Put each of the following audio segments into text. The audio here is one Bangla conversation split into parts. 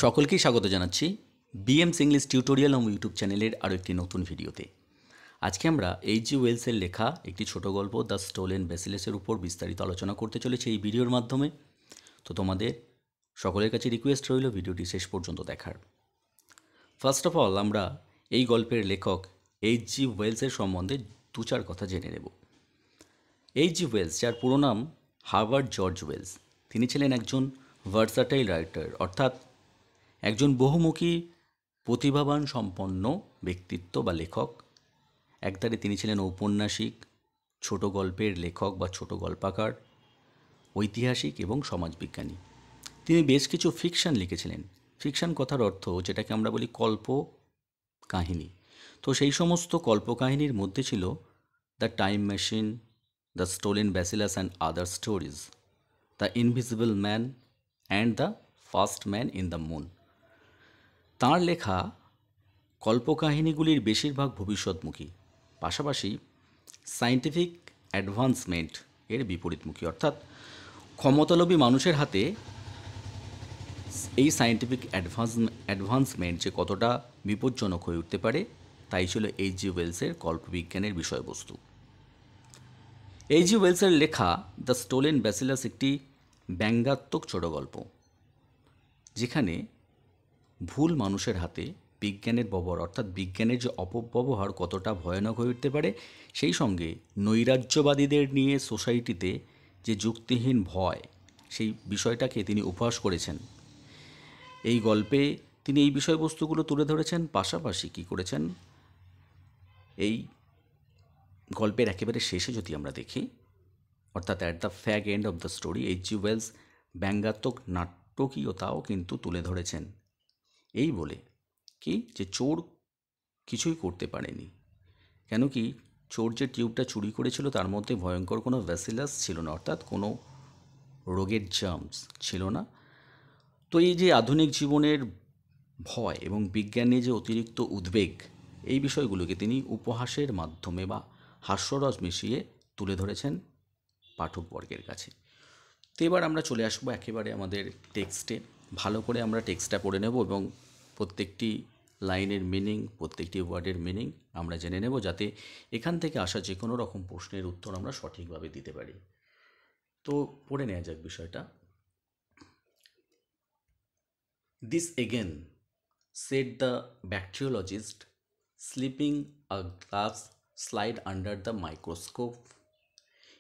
সকলকেই স্বাগত জানাচ্ছি বিএমস ইংলিশ টিউটোরিয়াল ইউটিউব চ্যানেলের আরও একটি নতুন ভিডিওতে। আজকে আমরা এইচজি ওয়েলসের লেখা একটি ছোট গল্প দ্য স্টোলেন ব্যাসিলাসের উপর বিস্তারিত আলোচনা করতে চলেছি এই ভিডিওর মাধ্যমে। তো তোমাদের সকলের কাছে রিকোয়েস্ট রইল ভিডিওটি শেষ পর্যন্ত দেখার। ফার্স্ট অফ অল আমরা এই গল্পের লেখক এইচজি ওয়েলসের সম্বন্ধে দু চার কথা জেনে নেব। এইচজি ওয়েলস, যার পুরো নাম হার্বার্ট জর্জ ওয়েলস, তিনি ছিলেন একজন ভার্সাটাইল রাইটার, অর্থাৎ একজন বহুমুখী প্রতিভাবান সম্পন্ন ব্যক্তিত্ব বা লেখক। একধারে তিনি ছিলেন ঔপন্যাসিক, ছোট গল্পের লেখক বা ছোট গল্পাকার, ঐতিহাসিক এবং সমাজবিজ্ঞানী। তিনি বেশ কিছু ফিকশন লিখেছিলেন। ফিকশন কথার অর্থ যেটাকে আমরা বলি কল্প কাহিনী। তো সেই সমস্ত কল্পকাহিনীর মধ্যে ছিল the time machine, the stolen bacillus and other stories, the invisible man and the first man in the moon. তাঁর লেখা কল্পকাহিনীগুলির বেশিরভাগ ভবিষ্যৎমুখী, পাশাপাশি সায়েন্টিফিক অ্যাডভান্সমেন্ট এর বিপরীতমুখী, অর্থাৎ ক্ষমতালোভী মানুষের হাতে এই সায়েন্টিফিক অ্যাডভান্সমেন্ট যে কতটা বিপজ্জনক হয়ে উঠতে পারে তাই ছিল এইচজি ওয়েলসের কল্পবিজ্ঞানের বিষয়বস্তু। এইচজি ওয়েলসের লেখা দ্য স্টোলেন ব্যাসিলাস একটি ব্যঙ্গাত্মক ছোট গল্প, যেখানে ভুল মানুষের হাতে বিজ্ঞানের ব্যবহার, অর্থাৎ বিজ্ঞানের যে অপব্যবহার কতটা ভয়ানক হয়ে উঠতে পারে, সেই সঙ্গে নৈরাজ্যবাদীদের নিয়ে সোসাইটিতে যে যুক্তিহীন ভয়, সেই বিষয়টাকে তিনি উপহাস করেছেন। এই গল্পে তিনি এই বিষয়বস্তুগুলো তুলে ধরেছেন। পাশাপাশি কী করেছেন, এই গল্পের একেবারে শেষে যদি আমরা দেখি, অর্থাৎ at the fag end of the story, H G Wells ব্যঙ্গাত্মক নাটকীয়তাও কিন্তু তুলে ধরেছেন। এই বলে কি যে চোর কিছুই করতে পারেনি, কেন কি চোর যে টিউবটা চুরি করেছিল তার মধ্যে ভয়ঙ্কর কোনো ব্যাসিলাস ছিল না, অর্থাৎ কোনো রোগের জার্মস ছিল না। তো এই যে আধুনিক জীবনের ভয় এবং বিজ্ঞান নিয়ে যে অতিরিক্ত উদ্বেগ, এই বিষয়গুলোকে তিনি উপহাসের মাধ্যমে বা হাস্যরস মিশিয়ে তুলে ধরেছেন পাঠকবর্গের কাছে। তো এবার আমরা চলে আসবো একেবারে আমাদের টেক্সটে। ভালো করে আমরা টেক্সটটা পড়ে নেব এবং প্রত্যেকটি লাইনের মিনিং, প্রত্যেকটি ওয়ার্ডের মিনিং আমরা জেনে নেব, যাতে এখান থেকে আসা যে কোনো রকম প্রশ্নের উত্তর আমরা সঠিকভাবে দিতে পারি। তো পড়ে নেওয়া যাক বিষয়টা। This again, said the bacteriologist, slipping a glass slide under the microscope,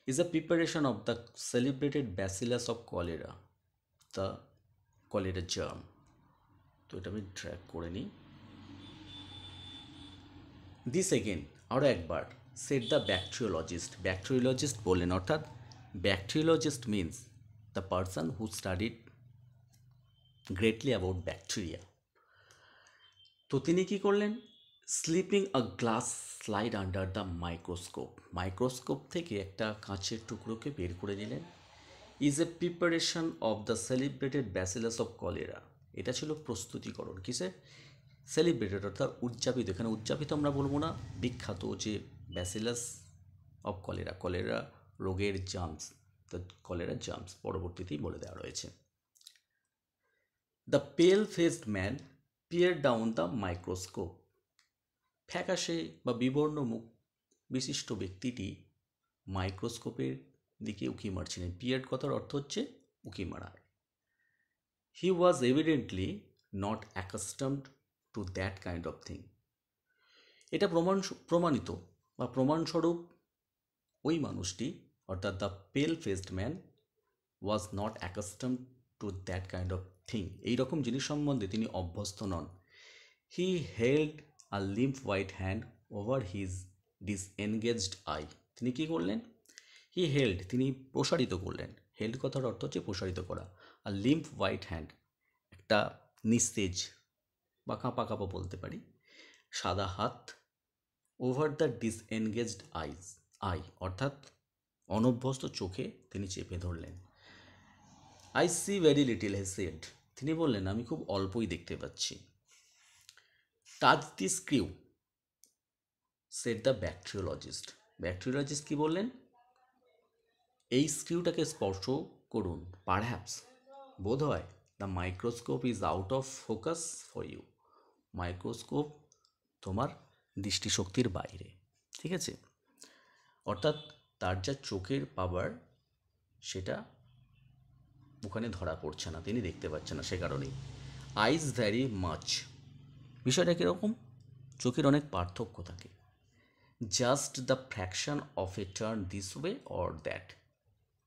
is a preparation of the celebrated bacillus of cholera, the cholera germ. তো এটা আমি ট্র্যাক করে নিই। দিস এগেন, আরও একবার, সেড দ্য ব্যাকটেরিওলজিস্ট, ব্যাকটেরিওলজিস্ট বললেন, অর্থাৎ bacteriologist means the person who studied greatly about bacteria. তো তিনি কী করলেন, sleeping a glass slide under the microscope, microscope থেকে একটা কাঁচের টুকরোকে বের করে নিলেন। Is a preparation of the celebrated bacillus of cholera, এটা ছিল প্রস্তুতিকরণ কিসে, সেলিব্রেটেড অর্থাৎ উদযাপিত, এখানে উদযাপিত আমরা বলবো না, বিখ্যাত যে ব্যাসিলাস অফ কলেরা, কলেরা রোগের জার্মস, দ্য কলেরা জার্মস পরবর্তীতেই বলে দেওয়া রয়েছে। The pale faced man peer down the microscope, ফ্যাকাশে বা বিবর্ণ মুখ বিশিষ্ট ব্যক্তিটি মাইক্রোস্কোপের দিকে উঁকি মারছিলেন। পিয়ার কথার অর্থ হচ্ছে উঁকি মারা। He was evidently not accustomed to that kind of thing, এটা প্রমাণিত বা প্রমাণস্বরূপ ওই মানুষটি, অর্থাৎ the pale faced man was not accustomed to that kind of thing, এইরকম জিনিস সম্বন্ধে তিনি অভ্যস্ত নন। He held a limp white hand over his disengaged eye, তিনি কী করলেন, হি হেল্ড তিনি প্রসারিত করলেন, হেল্ড কথার অর্থ হচ্ছে প্রসারিত করা, আর লিম্প হোয়াইট হ্যান্ড একটা নিস্তেজ বা কাঁপা কাঁপা বলতে পারি সাদা হাত, ওভার দ্য ডিসএনগেজড আই অর্থাৎ অনভ্যস্ত চোখে তিনি চেপে ধরলেন। I see very little, he said, তিনি বললেন আমি খুব অল্পই দেখতে পাচ্ছি। Touch the screw, said the bacteriologist, bacteriologist কী বললেন, এই স্ক্রিউটাকে স্পর্শ করুন, পারহ্যাপস বোধ হয়, the microscope is out of focus for you. Microscope তোমার দৃষ্টিশক্তির বাইরে, ঠিক আছে? অর্থাৎ তার যা চোখের পাওয়ার সেটা ওখানে ধরা পড়ছে না, তিনি দেখতে পাচ্ছেন না, সে কারণেই। আইজ ভ্যারি মাচ, বিষয়টা কীরকম? চোখের অনেক পার্থক্য থাকে। Just the fraction of A turn this way or that,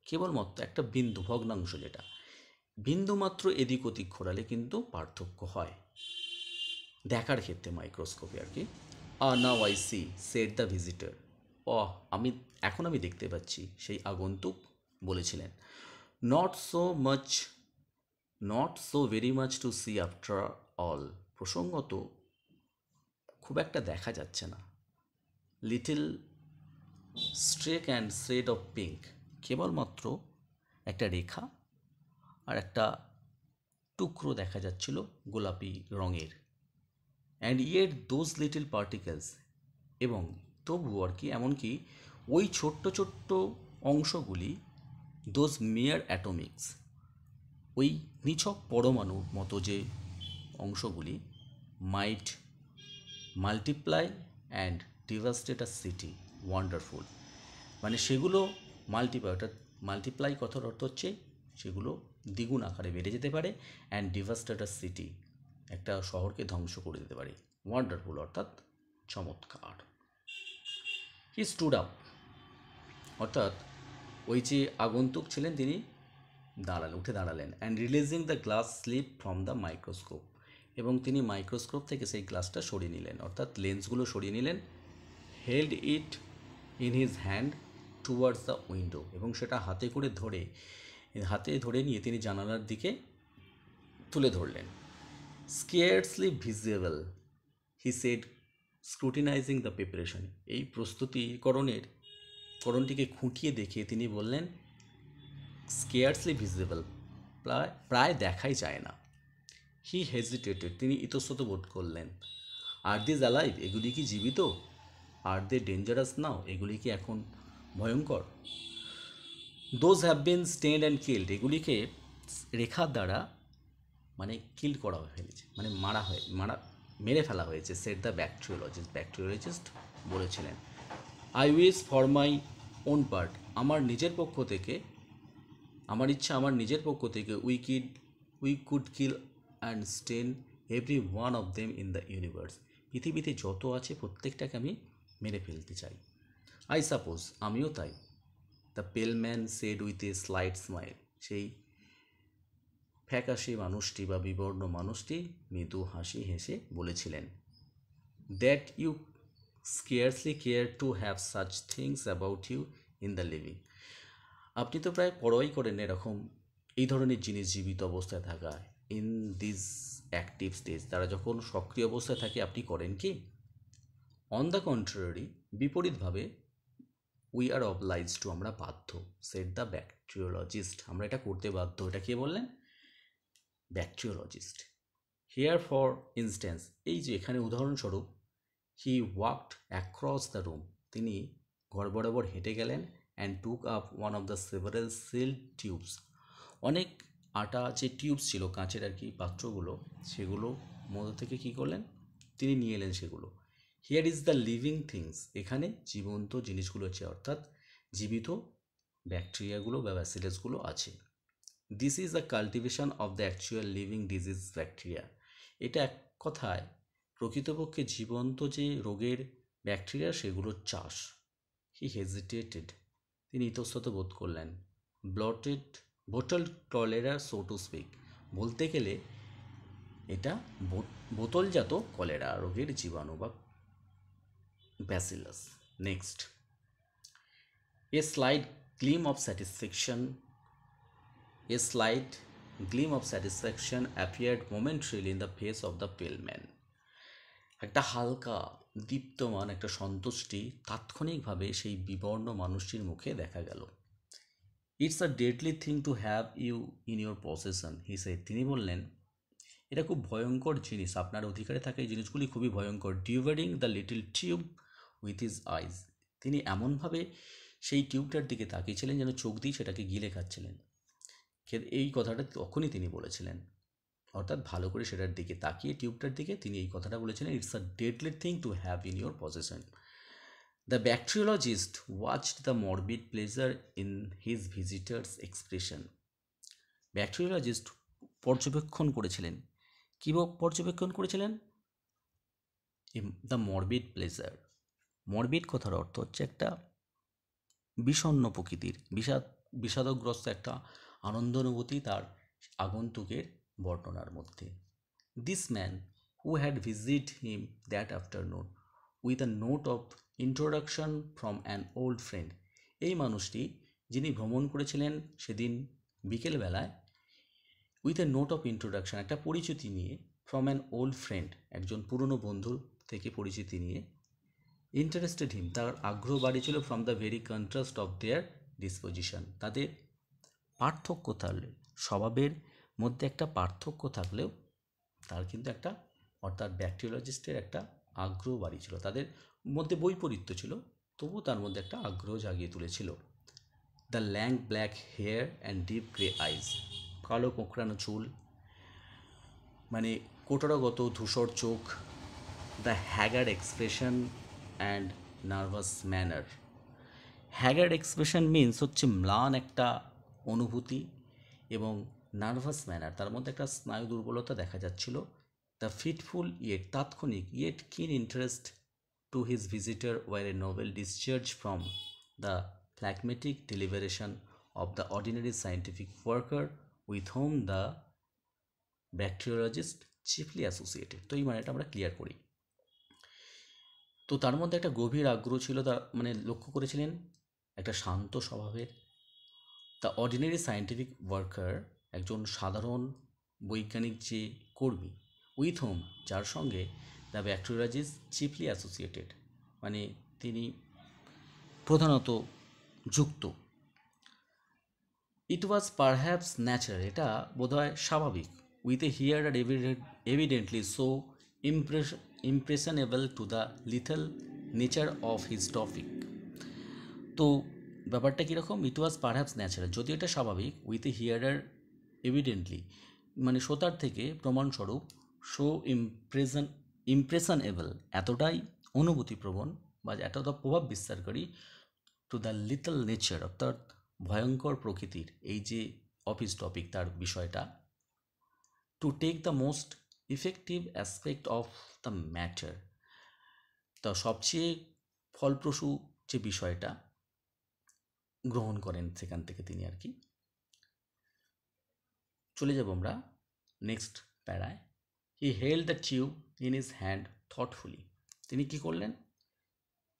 কেবলমাত্র একটা বিন্দু, ভগ্নাংশ, যেটা বিন্দুমাত্র এদিক ওদিক ঘোরালে কিন্তু পার্থক্য হয় দেখার ক্ষেত্রে মাইক্রোস্কোপে আর কি। Now I see said the visitor. এখন আমি দেখতে পাচ্ছি, সেই আগন্তুক বলেছিলেন। Not so much, not so very much to see after all, প্রসঙ্গত খুব একটা দেখা যাচ্ছে না। Little streak and shred of pink, কেবলমাত্র একটা রেখা আর একটা টুকরো দেখা যাচ্ছিল গোলাপি রঙের। And yet those little particles, এবং তবু আর কি, এমনকি ওই ছোট্ট ছোট্ট অংশগুলি, দোজ মিয়ার অ্যাটমিক্স, ওই নিছক পরমাণুর মতো যে অংশগুলি, might multiply and devastate a city wonderful, মানে সেগুলো মাল্টিপ্লাই, অর্থাৎ মাল্টিপ্লাই কথার অর্থ হচ্ছে সেগুলো দ্বিগুণ আকারে বেড়ে যেতে পারে, অ্যান্ড ডিভাস্টেট আ সিটি, একটা শহরকে ধ্বংস করে দিতে পারে। ওয়ান্ডারফুল অর্থাৎ চমৎকার। হি স্টুড আপ, অর্থাৎ ওই যে আগন্তুক ছিলেন তিনি উঠে দাঁড়ালেন। And releasing the glass slip from the microscope, এবং তিনি মাইক্রোস্কোপ থেকে সেই গ্লাসটা সরিয়ে নিলেন, অর্থাৎ লেন্সগুলো সরিয়ে নিলেন। Held it in his hand towards the window, এবং সেটা হাতে ধরে নিয়ে তিনি জানালার দিকে তুলে ধরলেন। Scarcely visible, he said scrutinising the preparation, এই করণটিকে খুঁটিয়ে দেখিয়ে তিনি বললেন স্কেয়ারসলি ভিজিবল, প্রায় দেখাই যায় না। হি হেজিটেটেড, তিনি ইতস্তত বোধ করলেন। আর দিস অ্যালাইভ, এগুলি কি জীবিত? আর দে ডেঞ্জারাস নাও, এগুলি কি এখন ভয়ঙ্কর? Those have been stent and killed, এগুলিকে রেখার দ্বারা মানে কিল্ড করা ফেলেছে, মানে মেরে ফেলা হয়েছে। সেট দ্য ব্যাকটেরিওলজিস্ট বলেছিলেন। I wish for my own part, আমার নিজের পক্ষ থেকে we could kill and stain every one of them in the universe, পৃথিবীতে যত আছে প্রত্যেকটাকে আমি মেরে ফেলতে চাই। আই সাপোজ, আমিও তাই। The pale man said with a slight smile, সেই ফ্যাকাশে মানুষটি বা বিবর্ণ মানুষটি মৃদু হাসি হেসে বলেছিলেন। That you scarcely care to have such things about you in the living, আপনি তো প্রায় পরোয়াই করেন এরকম এই ধরনের জিনিস জীবিত অবস্থায় থাকা। ইন দিস অ্যাক্টিভ স্টেজ, তারা যখন সক্রিয় অবস্থায় থাকে আপনি করেন কি? অন দ্য কন্ট্রারি, বিপরীতভাবে, উই আর অবলাইজ টু, আমরা বাধ্য। সেট দ্য ব্যাকটেরিওলজিস্ট, আমরা এটা করতে বাধ্য। এটা কে বললেন? ব্যাকটেরিওলজিস্ট। হিয়ার ফর ইনস্ট্যান্স, এই যে এখানে উদাহরণস্বরূপ, he walked across the room, তিনি ঘর বরাবর হেঁটে গেলেন। And took up one of the several sealed tubes, অনেক আটা যে টিউবস ছিল, কাঁচের আর কি পাত্রগুলো, সেগুলো মধ্য থেকে কী করলেন? তিনি নিয়ে এলেন সেগুলো। Here is the living things, এখানে জীবন্ত জিনিসগুলো আছে, অর্থাৎ জীবিত ব্যাকটেরিয়াগুলো বা ব্যাসিলাসগুলো আছে। This is the cultivation of the actual living disease bacteria, এটা এক কথায় প্রকৃতপক্ষে জীবন্ত যে রোগের ব্যাকটেরিয়া সেগুলোর চাষ। হি হেজিটেটেড, তিনি ইতস্তত বোধ করলেন। Bottle cholera so to speak, বলতে গেলে এটা বোতলজাত কলেরা রোগের জীবাণু বা ব্যাসিলাস। Next, a slight gleam of satisfaction appeared momentarily in the face of the pale man, একটা হালকা দীপ্তমান একটা সন্তুষ্টি তাৎক্ষণিকভাবে সেই বিবর্ণ মানুষটির মুখে দেখা গেল। It's a deadly thing to have you in your possession, he said, তিনি বললেন এটা খুব ভয়ঙ্কর জিনিস, আপনার অধিকারে থাকা এই জিনিসগুলি খুবই ভয়ঙ্কর। Devouring the little tube with his eyes, তিনি এমনভাবে সেই টিউবটার দিকে তাকিয়েছিলেন যেন চোখ দিয়ে সেটাকে গিলে খাচ্ছিলেন। এই কথাটা তখনই তিনি বলেছিলেন। অর্থাৎ ভালো করে সেটার দিকে তাকিয়ে টিউবটার দিকে তিনি এই কথাটা বলেছিলেন, it's a deadly thing to have in your position. The bacteriologist watched the morbid pleasure in his visitors expression. Bacteriologist পর্যবেক্ষণ করেছিলেন। কী পর্যবেক্ষণ করেছিলেন? The morbid pleasure. মরবিড কথার অর্থ হচ্ছে একটা বিষণ্ণ প্রকৃতির, বিষাদগ্রস্ত একটা আনন্দ অনুভূতি তার আগন্তুকের বর্ণনার মধ্যে। This man who had visit him that afternoon with a note of introduction from an old friend. এই মানুষটি যিনি ভ্রমণ করেছিলেন সেদিন বিকেলবেলায়, with a note of introduction একটা পরিচিতি নিয়ে, ফ্রম অ্যান ওল্ড ফ্রেন্ড একজন পুরনো বন্ধুর থেকে পরিচিতি নিয়ে, ইন্টারেস্টেড হিম তার আগ্রহ বাড়িয়েছিল, from the very contrast of their disposition তাদের পার্থক্য থাকলে, স্বভাবের মধ্যে একটা পার্থক্য থাকলেও তার কিন্তু একটা, অর্থাৎ ব্যাকটেরিওলজিস্টের একটা আগ্রহ বাড়িয়েছিল, তাদের মধ্যে বৈপরীত্য ছিল তবু তার মধ্যে একটা আগ্রহ জাগিয়ে তুলেছিল। The lank black hair and deep grey eyes, কালো কোঁকড়ানো চুল, মানে কোটরগত ধূসর চোখ, the haggard expression and nervous manner. Haggard expression means হচ্ছে ম্লান একটা অনুভূতি, এবং নার্ভাস ম্যানার তার মধ্যে একটা স্নায়ু দুর্বলতা দেখা যাচ্ছিল। দ্য ফিটফুল ইয়েট তাৎক্ষণিক yet keen interest to his visitor were a novel discharge from the phlegmatic deliberation of the ordinary scientific worker with whom the bacteriologist chiefly associated। তো এই মানেটা আমরা ক্লিয়ার করি। তো তার মধ্যে একটা গভীর আগ্রহ ছিল, তার মানে লক্ষ্য করেছিলেন একটা শান্ত স্বভাবের। দ্য অর্ডিনারি সায়েন্টিফিক ওয়ার্কার একজন সাধারণ বৈজ্ঞানিক যে কর্মী, উইথ হোম যার সঙ্গে দ্য ব্যাকটেরিওলজিস্ট চিফলি অ্যাসোসিয়েটেড মানে তিনি প্রধানত যুক্ত। ইট ওয়াজ পারহ্যাপস ন্যাচারাল এটা বোধহয় স্বাভাবিক। With a hearer evidently so impressionable to the lethal nature of his topic. তো ব্যাপারটা কীরকম? ইট ওয়াজ পারহ্যাপস ন্যাচারাল, যদিও এটা স্বাভাবিক। উইথ এ হিয়ারার এভিডেন্টলি মানে শ্রোতার থেকে প্রমাণস্বরূপ, সো ইমপ্রেশনেবল এতটাই অনুভূতিপ্রবণ বা এতটা প্রভাব বিস্তারকারী, টু দ্য লিটল নেচার অর্থাৎ ভয়ঙ্কর প্রকৃতির এই যে অফিস টপিক তার বিষয়টা, to take the most effective aspect of the matter, তা সবচেয়ে ফলপ্রসূ যে বিষয়টা গ্রহণ করেন সেখান থেকে তিনি আর কি। চলে যাব আমরা নেক্সট প্যারায়। He held the tube in his hand thoughtfully. তিনি কি করলেন?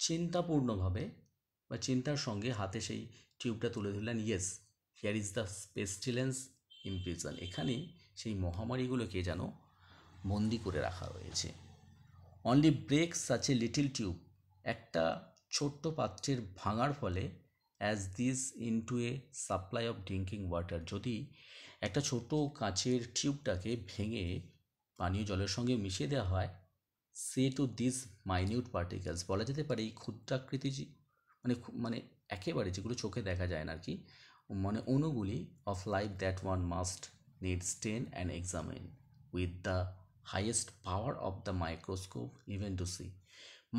চিন্তাপূর্ণভাবে বা চিন্তার সঙ্গে হাতে সেই টিউবটা তুলে ধরলেন। Yes, here is the pestilence imprisoned, এখানে সেই মহামারীগুলোকে যেন বন্দি করে রাখা রয়েছে। Only break such a little tube, একটা ছোট্ট পাত্রের ভাঙার ফলে, as this into a supply of drinking water, যদি একটা ছোট কাঁচের টিউবটাকে ভেঙে পানীয় জলের সঙ্গে মিশিয়ে দেওয়া হয়, সে টু দিস মাইনিউট পার্টিকেলস, বলা যেতে পারে এই ক্ষুদ্রাকৃতি মানে মানে একেবারে যেগুলো চোখে দেখা যায় না আর কি, মানে অণুগুলি of life that one must need stain and examine with the highest power of the microscope even to see.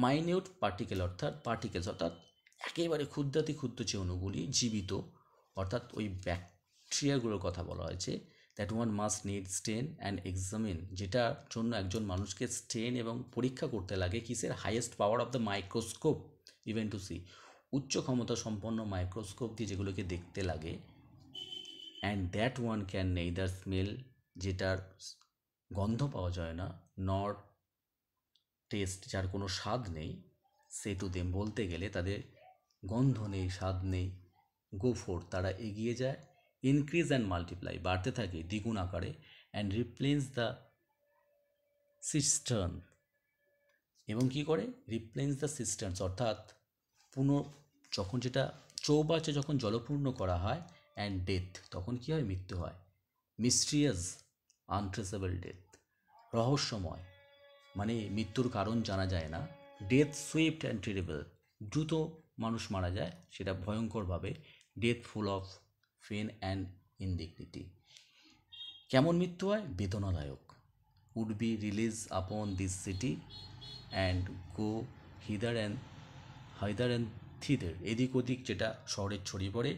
Minute particle অর্থাৎ পার্টিকেলস অর্থাৎ একেবারে ক্ষুদ্রাতি ক্ষুদ্র যে অণুগুলি জীবিত, অর্থাৎ ওই ব্যাকটেরিয়াগুলোর কথা বলা হয়েছে, that one must need stain and examine, যেটার জন্য একজন মানুষকে স্টেন এবং পরীক্ষা করতে লাগে কিসের? Highest power of the microscope even to see, উচ্চ ক্ষমতা সম্পন্ন মাইক্রোস্কোপ দিয়ে যেগুলোকে দেখতে লাগে। And that one can neither smell, যেটার গন্ধ পাওয়া যায় না, নর টেস্ট, যার কোনো স্বাদ নেই, সে টু দেম, বলতে গেলে তাদের গন্ধ নেই, স্বাদ নেই, গো ফোর, তারা এগিয়ে যায়, ইনক্রিজ অ্যান্ড মাল্টিপ্লাই, বাড়তে থাকে দ্বিগুণ আকারে, অ্যান্ড রিপ্লেন্স দ্য সিস্টার্ন, এবং কি করে? রিপ্লেন্স দ্য সিস্টার্নস অর্থাৎ যখন যেটা চৌবাচ্চা যখন জলপূর্ণ করা হয়, অ্যান্ড ডেথ, তখন কি হয়? মৃত্যু হয়। মিস্ট্রিয়াস আনট্রেসেবল ডেথ, রহস্যময় মানে মৃত্যুর কারণ জানা যায় না। ডেথ সুইফট অ্যান্ড টেরিবল, দ্রুত মানুষ মারা যায়, সেটা ভয়ঙ্করভাবে। Death full of pain and indignity, কেমন মৃত্যু হয়? বেদনাদায়ক। Would be released upon this city and go hither and thither, এদিক ওদিক যেটা শহরে ছড়িয়ে পড়ে,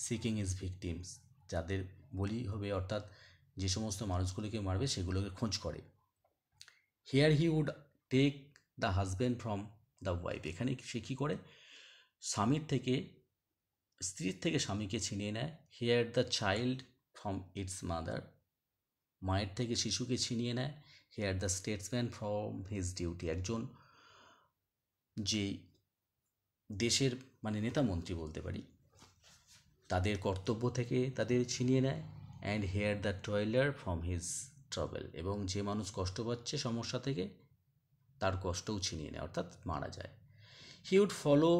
সিকিং ইজ ভিকটিমস, যাদের বলি হবে অর্থাৎ যে সমস্ত মানুষগুলিকে মারবে সেগুলোকে খোঁজ করে। Here he would take the husband from the wife, এখানে সে কী করে? স্ত্রীর থেকে স্বামীকে ছিনিয়ে নেয়। Here the child from its mother, মায়ের থেকে শিশুকে ছিনিয়ে নেয়। Here the statesman from his duty, একজন যে দেশের নেতা মন্ত্রী বলতে পারি, তাদের কর্তব্য থেকে তাদের ছিনিয়ে নেয়। And here the toiler from his travel, এবং যে মানুষ কষ্ট পাচ্ছে সমস্যা থেকে তার কষ্টও ছিনিয়ে নেয়, অর্থাৎ মারা যায়। He would follow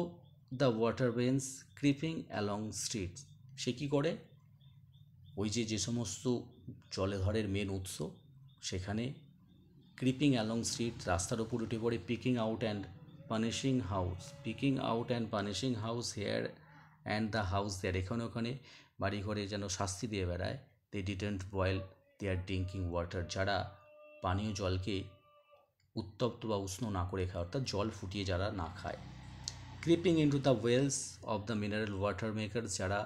the water ones creeping along streets, সে কী করে? ওই যে সমস্ত জলধারের মেন উৎস সেখানে ক্রিপিং অ্যালং স্ট্রিট, রাস্তার উপর উঠে পড়ে। Picking out and punishing house here and the house there, এখানে ওখানে বাড়ি ঘরে যেন শাস্তি দিয়ে বেড়ায়। They didn't boil their drinking water, যারা পানীয় জলকে উত্তপ্ত বা উষ্ণ না করে খায়, অর্থাৎ জল ফুটিয়ে যারা না খায়। Creeping into the wells of the mineral water maker, যারা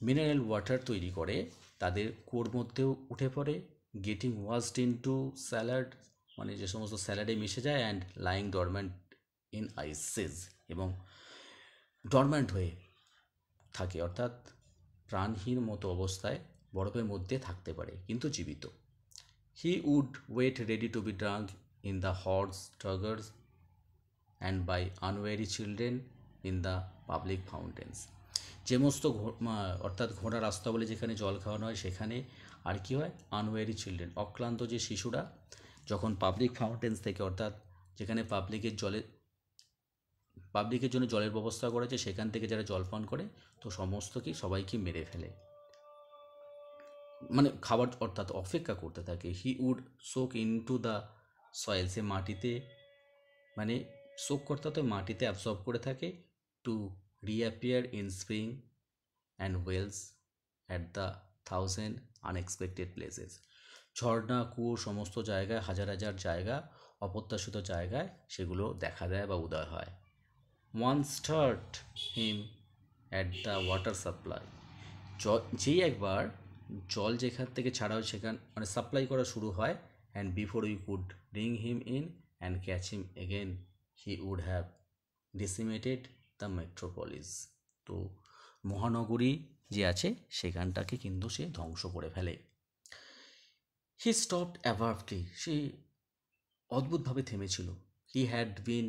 মিনারেল ওয়াটার তৈরি করে তাদের কুয়োর মধ্যেও উঠে পড়ে। গেটিং ওয়াশড ইনটু স্যালাড, যে সমস্ত স্যালাডে মিশে যায়। অ্যান্ড লাইং ডরম্যান্ট ইন আইসেস, এবং ডরম্যান্ট হয়ে থাকে, অর্থাৎ প্রাণহীন মতো অবস্থায় বরফের মধ্যে থাকতে পারে কিন্তু জীবিত। He would wait ready to be drunk in the horse troughs and by unwary children in the public fountains, যে সমস্ত অর্থাৎ ঘোড়া রাস্তা বলে যেখানে জল খাওয়ানো হয় সেখানে। আর কি হয়? আনওয়ারি চিলড্রেন, অক্লান্ত যে শিশুরা যখন পাবলিক ফাউন্টেন্স থেকে, অর্থাৎ যেখানে পাবলিকের জন্য জলের ব্যবস্থা করেছে সেখান থেকে যারা জল পান করে, তো সবাইকে মেরে ফেলে, খাবার অর্থাৎ অপেক্ষা করতে থাকে। He would soak into the soil, সে মাটিতে সোক করতে তো মাটিতে অ্যাবসর্ব করে থাকে। To reappear in spring and wells at the thousand unexpected places, ঝর্ণা কুয়ো সমস্ত জায়গায়, হাজার হাজার জায়গা, অপ্রত্যাশিত জায়গায় সেগুলো দেখা দেয় বা উদয় হয়। One start him at the water supply, যেই একবার জল যেখান থেকে ছাড়া হয় সেখান সাপ্লাই করা শুরু হয়। And before we could bring him in and catch him again he would have decimated the metropolis, তো মহানগরী যে আছে সেখানটাকে কিন্তু সে ধ্বংস করে ফেলে। হি স্টপড অ্যাবার্ভলি, সে অদ্ভুতভাবে থেমেছিল। He had been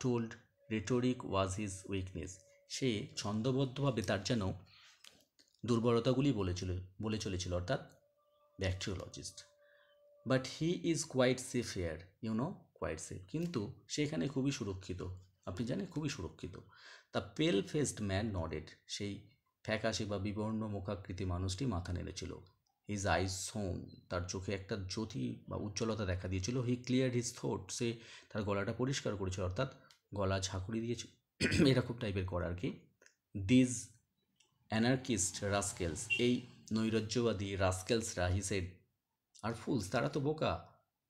told rhetoric was his weakness, সে ছন্দবদ্ধভাবে তার যেন দুর্বলতাগুলি বলে চলেছিল, অর্থাৎ bacteriologist. But he is quite safe here, quite safe, কিন্তু সেখানে খুবই সুরক্ষিত, আপনি জানেন খুবই সুরক্ষিত। দ্য পেল ফেসড ম্যান নডেড, সেই ফ্যাকাশে বা বিবর্ণ মুখাকৃতি মানুষটি মাথা নেড়েছিল। হিজ আইজ সোন, তার চোখে একটা জ্যোতি বা উজ্জ্বলতা দেখা দিয়েছিল। হি ক্লিয়ার হিজ থ্রোট, সে তার গলাটা পরিষ্কার করেছিল, অর্থাৎ গলা ঝাঁকুড়ি দিয়েছে এরকম টাইপের করা আর কি। দিজ অ্যানার্কিস্ট রাস্কেলস, এই নৈরাজ্যবাদী রাস্কেলসরা, হি সেড, আর ফুলস, তারা তো বোকা।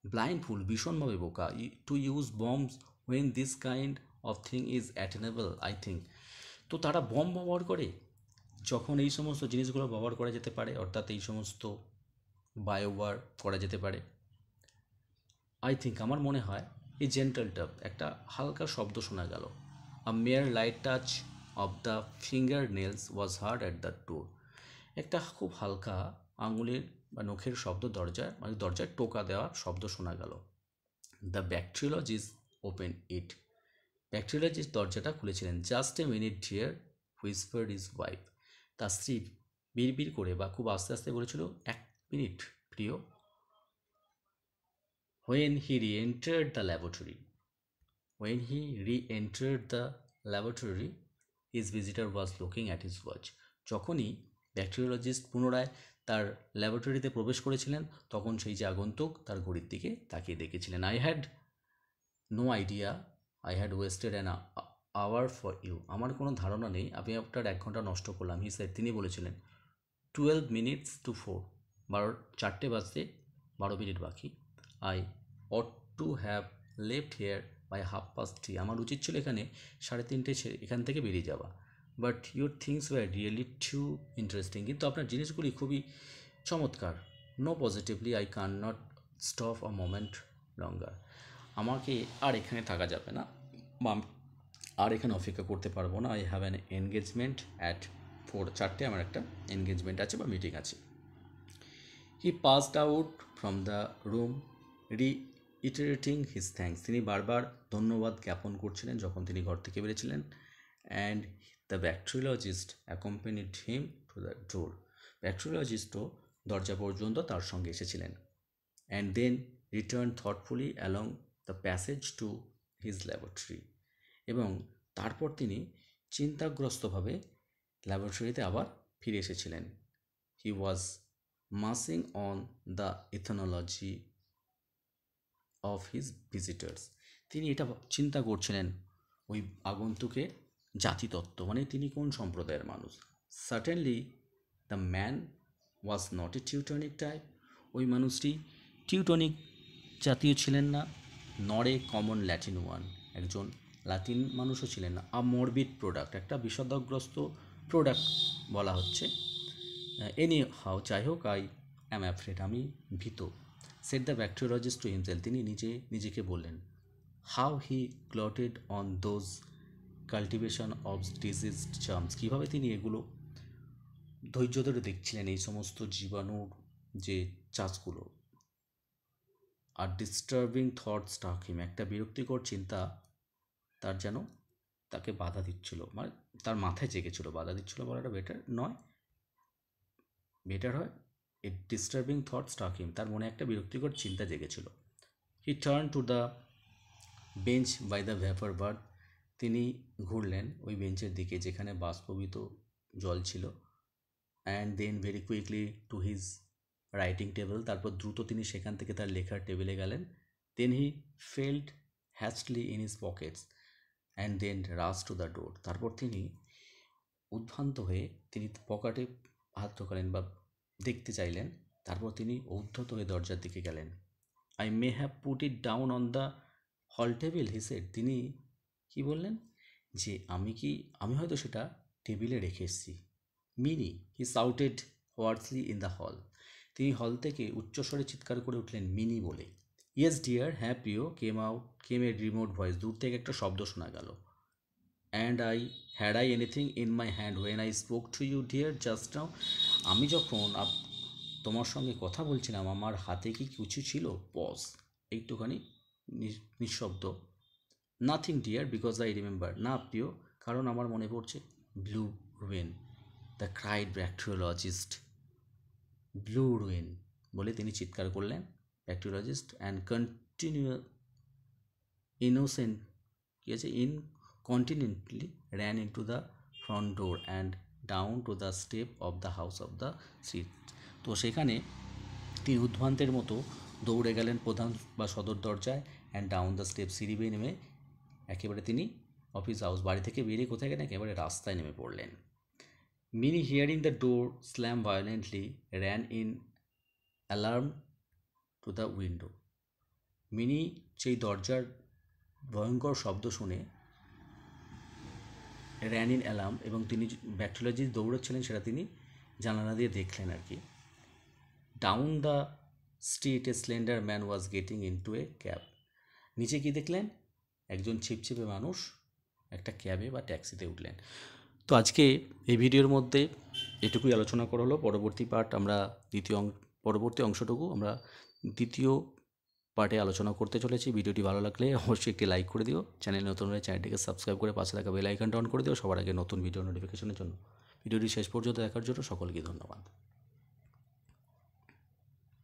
ব্লাইন্ড ফুল, ভীষণভাবে বোকা। To use bombs when this kind of thing is attainable, I think, তো তারা বম্ব ব্যবহার করে যখন এই সমস্ত জিনিসগুলো ব্যবহার করা যেতে পারে, অর্থাৎ এই সমস্ত বায়োওয়ার করা যেতে পারে। আই থিঙ্ক, আমার মনে হয়, এই জেন্টাল টাপ, একটা হালকা শব্দ শোনা গেল। A mere light touch of the finger nails was heard at the door, একটা খুব হালকা আঙুলের বা নখের শব্দ দরজায় টোকা দেওয়ার শব্দ শোনা গেল। The bacteriologist opened it, bacteriologist দরজাটা খুলেছিলেন। Just a minute dear, whispered his wife, তার স্ত্রী বিড়বিড় করে বা খুব আস্তে আস্তে বলেছিল, 1 মিনিট প্রিয়। When he re-entered the laboratory, his visitor was looking at his watch. যখনই ব্যাকটেরিওলজিস্ট পুনরায় তার ল্যাবরেটরিতে প্রবেশ করেছিলেন তখন সেই যে আগন্তুক তার ঘড়ির দিকে তাকিয়ে দেখেছিলেন। I had no idea I had wasted an hour for you, আমার কোনো ধারণা নেই আমি আপনার 1 ঘন্টা নষ্ট করলাম। হি সেড, তিনি বলেছিলেন। 12 minutes to 4, চারটে বাজতে 12 মিনিট বাকি। I ought to have left here by 3:30। আমার উচিত ছিল এখানে 3:30 এখান থেকে বেরিয়ে যাওয়া। But your things were really too interesting. কিন্তু আপনার জিনিসগুলি খুবই চমৎকার। No positively I can not stop a moment longer. আমাকে আর এখানে থাকা যাবে না, বা আর এখানে অপেক্ষা করতে পারবো না। I have an engagement at 4:00 আমার একটা এনগেজমেন্ট আছে বা মিটিং আছে। He passed out from the room reiterating his thanks. তিনি বারবার ধন্যবাদ জ্ঞাপন করছিলেন যখন তিনি ঘর থেকে বেরিয়েছিলেন। And the bacteriologist accompanied him to the door. ব্যাকটেরিওলজিস্টও দরজা পর্যন্ত তার সঙ্গে এসেছিলেন। And then return thoughtfully along the passage to his laboratory. এবং তারপর তিনি চিন্তাগ্রস্তভাবে ল্যাবরেটরিতে আবার ফিরে এসেছিলেন। He was musing on the ethnology of his visitors. তিনি এটা চিন্তা করছিলেন ওই আগন্তুকের জাতিতত্ত্ব, মানে তিনি কোন সম্প্রদায়ের মানুষ। Certainly the man was not a Teutonic type. ওই মানুষটি টিউটনিক জাতীয় ছিলেন না, not a common Latin one. একজন লাতিন মানুষও ছিলেন না। আ মরবিড প্রোডাক্ট, একটা বিষাদগ্রস্ত প্রোডাক্ট বলা হচ্ছে। এনি হাউ, যাই হোক, আই অ্যাম অ্যাফ্রেড, আমি ভীত। Said the bacteriologist to himself, তিনি নিজেকে বললেন। How he gloated on those cultivation of diseased germs, কীভাবে তিনি এগুলো ধৈর্য ধরে দেখছিলেন, এই সমস্ত জীবাণুর যে চাষগুলো। আর ডিস্টার্বিং থট স্টাক হিম, একটা বিরক্তিকর চিন্তা তার যেন তাকে বাধা দিচ্ছিল, মানে তার মাথায় জেগেছিল। বাধা দিচ্ছিল বলাটা বেটার হয়। A disturbing thought struck him, তার মনে একটা বিরক্তিকর চিন্তা জেগেছিল। He turn to the bench by the vapour bath, তিনি ঘুরলেন ওই বেঞ্চের দিকে যেখানে বাষ্পীভূত জল ছিল। And then very quickly to his writing table, তারপর দ্রুত তিনি সেখান থেকে তার লেখার টেবিলে গেলেন। Then he felt hastily in his pockets and then rush to the door, তারপর তিনি উদ্ভ্রান্ত হয়ে তিনি পকেটে হাত ঢোকালেন বা দেখতে চাইলেন। তারপর তিনি উদ্ধত হয়ে দরজার দিকে গেলেন। I may have put it down on the hall table, he said. তিনি কি বললেন যে আমি হয়তো সেটা টেবিলে রেখে এসেছি। Minnie, he shouted hoarsely in the hall, তিনি হল থেকে উচ্চস্বরে চিৎকার করে উঠলেন মিনি বলে। ইয়েস ডিয়ার, হ্যাঁ প্রিয়, কেম এ রিমোট ভয়েস, দূর থেকে একটা শব্দ শোনা গেল। And had I anything in my hand when I spoke to you dear just now, আমি যখন তোমার সঙ্গে কথা বলছিলাম আমার হাতে কি কিছু ছিল? পজ, একটুখানি নিঃশব্দ। Nothing dear because I remember, না প্রিয়, কারণ আমার মনে পড়ছে। Blue ruin, the cried bacteriologist, blue ruin বলে তিনি চিৎকার করলেন ব্যাকটেরিওলজিস্ট। অ্যান্ড ইনোসেন্ট কী আছে incontinently ran into the front door and down to the step of the house of the street। তো সেখানে তিনি উদ্ভ্রান্তের মতো দৌড়ে গেলেন প্রধান বা সদর দরজায়। অ্যান্ড ডাউন দ্য স্টেপ, সিঁড়ি বেয়ে নেমে একেবারে তিনি অফিস হাউস, বাড়ি থেকে বেরিয়ে কোথায় গেলেন? একেবারে রাস্তায় নেমে পড়লেন। Mini hearing the door slam violently ran in alarm to the window. Mini সেই দরজার ভয়ঙ্কর শব্দ শুনে র্যান ইন অ্যালার্ম, এবং তিনি ব্যাকটেরিওলজি দৌড়চ্ছিলেন সেটা তিনি জানালা দিয়ে দেখলেন আর কি। Down the street A slender man was getting into a cab, নিচে কি দেখলেন? একজন ছিপছিপে মানুষ একটা ক্যাবে বা ট্যাক্সিতে উঠলেন। তো আজকে এই ভিডিওর মধ্যে এটুকুই আলোচনা করা হলো। পরবর্তী অংশটুকু আমরা দ্বিতীয় পার্টে আলোচনা করতে চলেছি। ভিডিওটি ভালো লাগলে অবশ্যই একটি লাইক করে দিও। চ্যানেল নতুন হলে চ্যানেলটিকে সাবস্ক্রাইব করে পাশে থাকা বেল আইকনটা অন করে দিও সবার আগে নতুন ভিডিও নোটিফিকেশনের জন্য। ভিডিওটি শেষ পর্যন্ত দেখার জন্য সকলকে ধন্যবাদ।